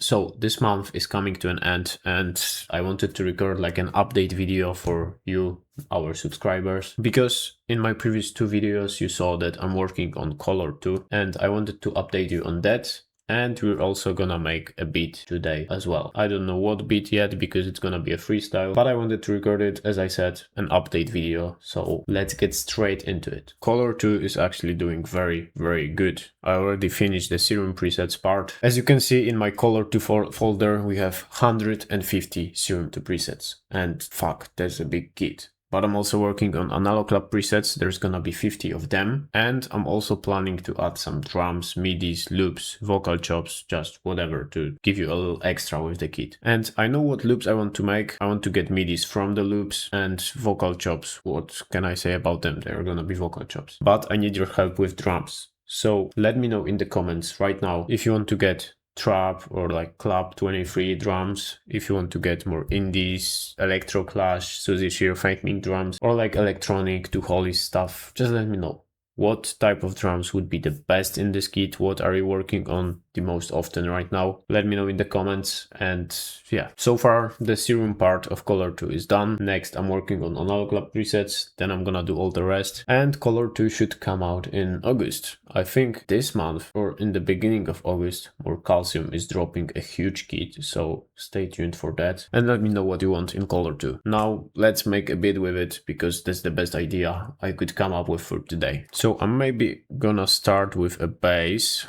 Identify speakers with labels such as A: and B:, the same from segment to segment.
A: So this month is coming to an end, and I wanted to record like an update video for you, our subscribers, because in my previous two videos you saw that I'm working on Color 2, and I wanted to update you on that. And we're also gonna make a beat today as well. I don't know what beat yet because it's gonna be a freestyle, but I wanted to record it, as I said, an update video. So let's get straight into it. Color 2 is actually doing very, very good. I already finished the serum presets part. As you can see in my Color 2 folder, we have 150 serum 2 presets. And fuck, that's a big kit. But I'm also working on analog lab presets, there's gonna be 50 of them. And I'm also planning to add some drums, midis, loops, vocal chops, just whatever to give you a little extra with the kit. And I know what loops I want to make. I want to get midis from the loops, and vocal chops, what can I say about them? They're gonna be vocal chops. But I need your help with drums. So let me know in the comments right now if you want to get trap or like club 23 drums, if you want to get more indies, electro clash, Suzy Shear faking drums, or like electronic to holy stuff. Just let me know what type of drums would be the best in this kit. What are you working on the most often right now? Let me know in the comments. And yeah, so far the serum part of Color 2 is done. Next I'm working on analog lab presets, then I'm gonna do all the rest, and Color 2 should come out in August. I think this month or in the beginning of August, More Calcium is dropping a huge kit, so stay tuned for that and let me know what you want in Color 2. Now let's make a beat with it, because that's the best idea I could come up with for today. So I'm maybe gonna start with a bass.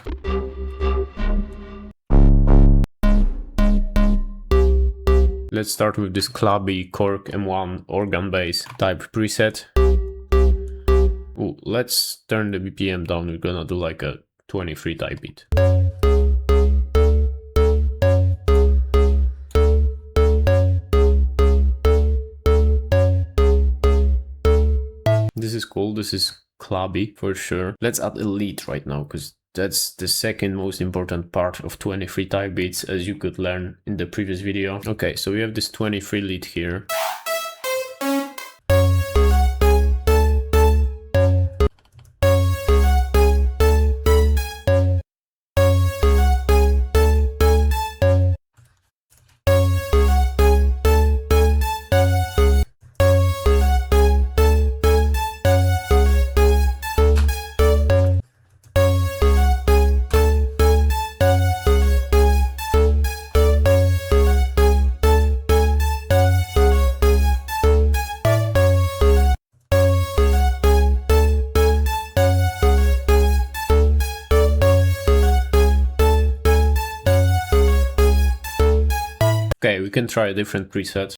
A: Let's start with this clubby Korg M1 organ bass type preset. Ooh, let's turn the BPM down. We're gonna do like a 23 type beat. This is cool. This is clubby for sure. Let's add a lead right now, because that's the second most important part of 23 type beats, as you could learn in the previous video. Okay, so we have this 23 lead here. Okay, we can try a different preset.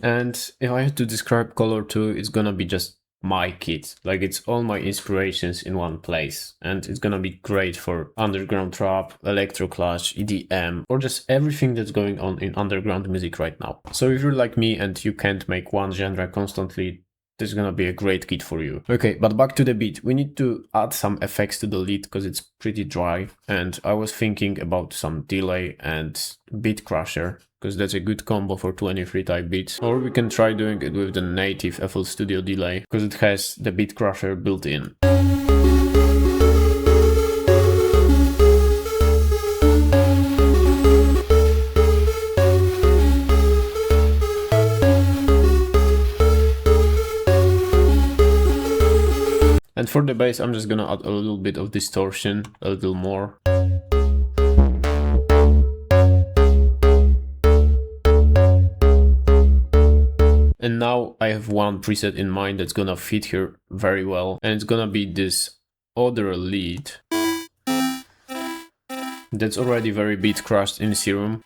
A: And if I had to describe Color 2, it's gonna be just my kit. Like, it's all my inspirations in one place, and it's gonna be great for underground trap, electro clash, EDM, or just everything that's going on in underground music right now. So if you're like me and you can't make one genre constantly, this is gonna be a great kit for you. Okay, but back to the beat. We need to add some effects to the lead because it's pretty dry, and I was thinking about some delay and beat crusher, because that's a good combo for 23 type beats. Or we can try doing it with the native FL Studio delay, because it has the beat crusher built in. And for the bass, I'm just gonna add a little bit of distortion, a little more. And now I have one preset in mind that's gonna fit here very well, and it's gonna be this other lead that's already very beat crushed in Serum.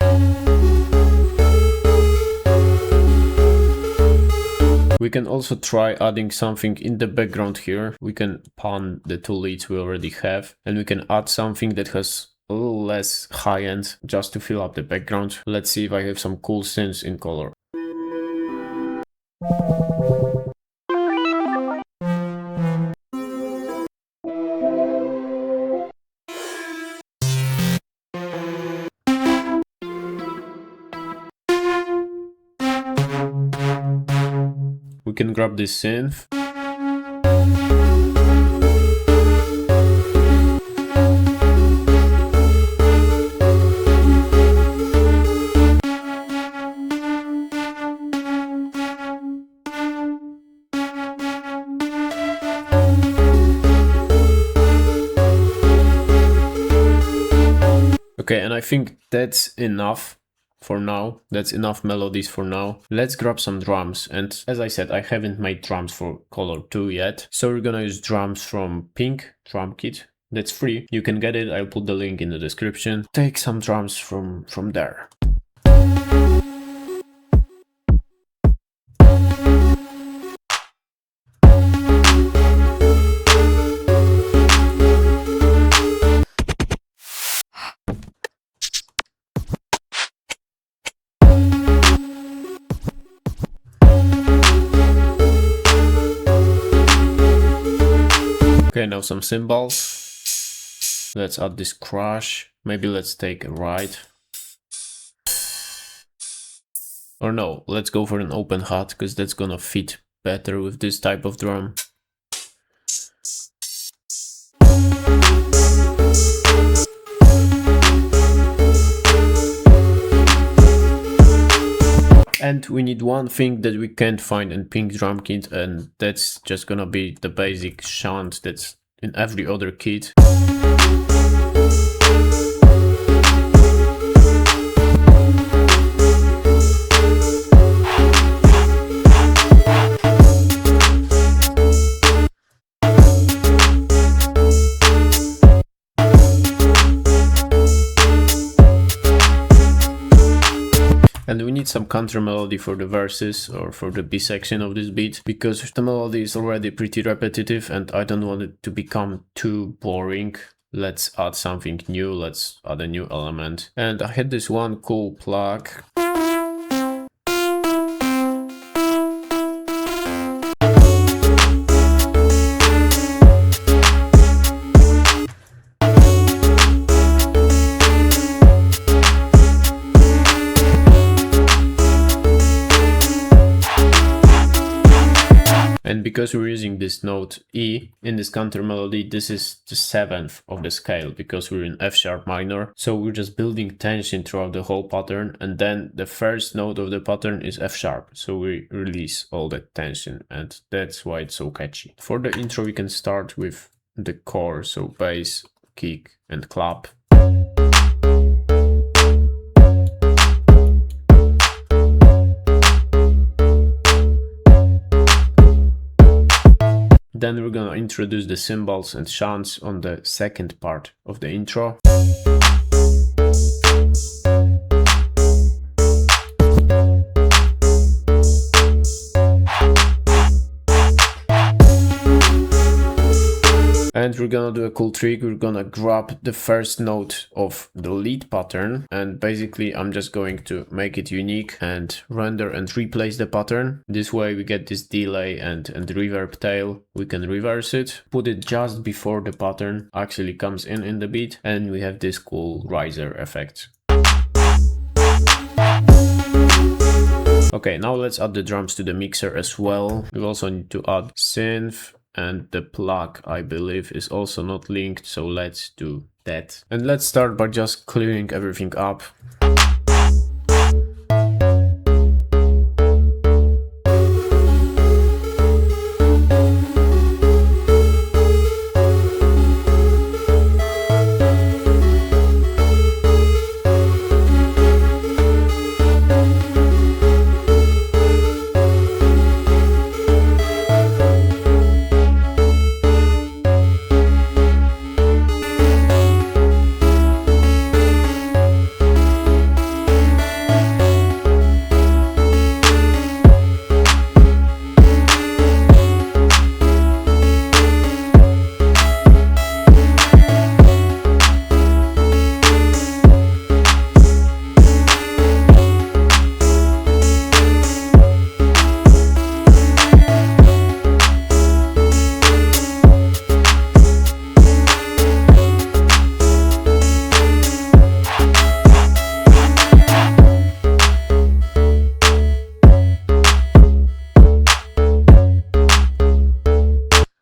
A: We can also try adding something in the background here. We can pan the two leads we already have, and we can add something that has a little less high end just to fill up the background. Let's see if I have some cool synths in Color. we can grab this synth. Okay, and I think that's enough for now. That's enough melodies for now. Let's grab some drums. And as I said, I haven't made drums for Color 2 yet. So we're gonna use drums from Pink Drum Kit. That's free. You can get it. I'll put the link in the description. Take some drums from there. Okay, now some cymbals. Let's add this crash. Maybe let's take a ride. Or no, let's go for an open hat, because that's gonna fit better with this type of drum. And we need one thing that we can't find in Pink Drum Kit, and that's just gonna be the basic shunt that's in every other kit. And we need some counter melody for the verses or for the B section of this beat, because the melody is already pretty repetitive and I don't want it to become too boring. Let's add something new, let's add a new element. And I had this one cool plug. And because we're using this note E in this counter melody, this is the 7th of the scale because we're in F sharp minor. So we're just building tension throughout the whole pattern, and then the first note of the pattern is F sharp. So we release all that tension, and that's why it's so catchy. For the intro, we can start with the core, so bass, kick, and clap. Then we're gonna introduce the cymbals and shunts on the second part of the intro. And we're gonna do a cool trick. We're gonna grab the first note of the lead pattern, and basically I'm just going to make it unique and render and replace the pattern. This way we get this delay and reverb tail. We can reverse it, put it just before the pattern actually comes in the beat, and we have this cool riser effect. Okay, now let's add the drums to the mixer as well. We also need to add synth, and the plug, I believe, is also not linked, so let's do that. And let's start by just clearing everything up.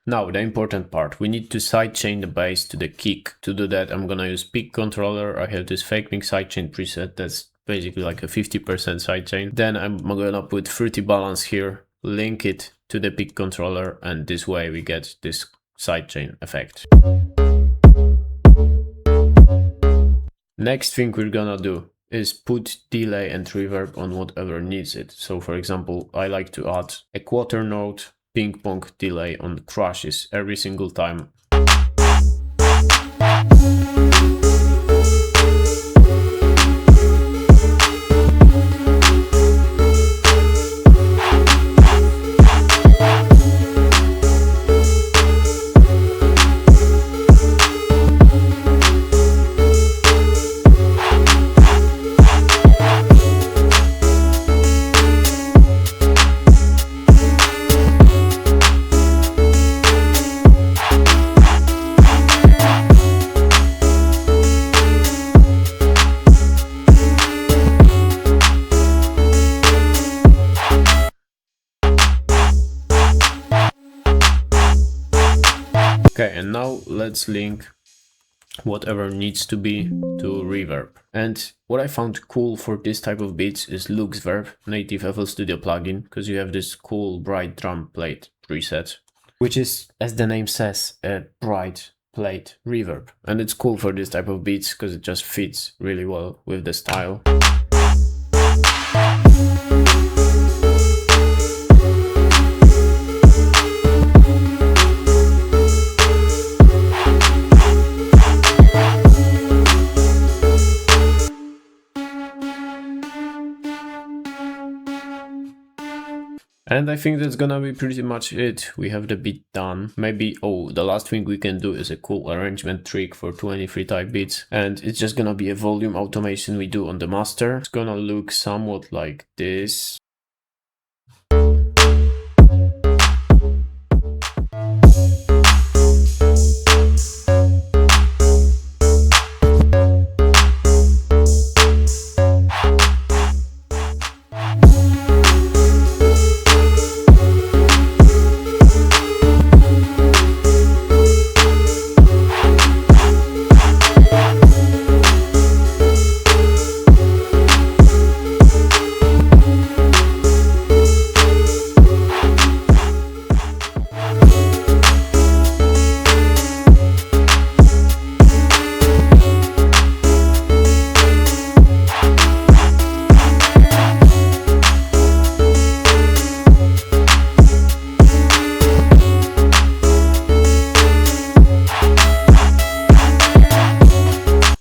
A: Now, the important part, we need to sidechain the bass to the kick. To do that, I'm gonna use pick controller. I have this fake mix sidechain preset that's basically like a 50% sidechain. Then I'm gonna put fruity balance here, link it to the pick controller, and this way we get this sidechain effect. Next thing we're gonna do is put delay and reverb on whatever needs it. So for example, I like to add a quarter note ping pong delay on crashes every single time. Okay, and now let's link whatever needs to be to reverb. And what I found cool for this type of beats is LuxVerb, native FL Studio plugin, because you have this cool bright drum plate preset, which is, as the name says, a bright plate reverb. And it's cool for this type of beats because it just fits really well with the style. And I think that's gonna be pretty much it. We have the beat done. Maybe, oh, the last thing we can do is a cool arrangement trick for 23 type beats. And it's just gonna be a volume automation we do on the master. It's gonna look somewhat like this.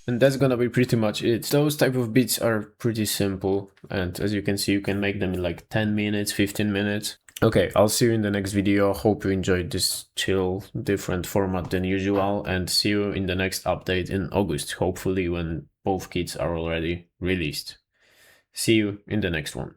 A: And that's gonna be pretty much it. Those type of beats are pretty simple, and as you can see, you can make them in like 10 minutes, 15 minutes. Okay, I'll see you in the next video. Hope you enjoyed this chill, different format than usual, and see you in the next update in August, hopefully when both kits are already released. See you in the next one.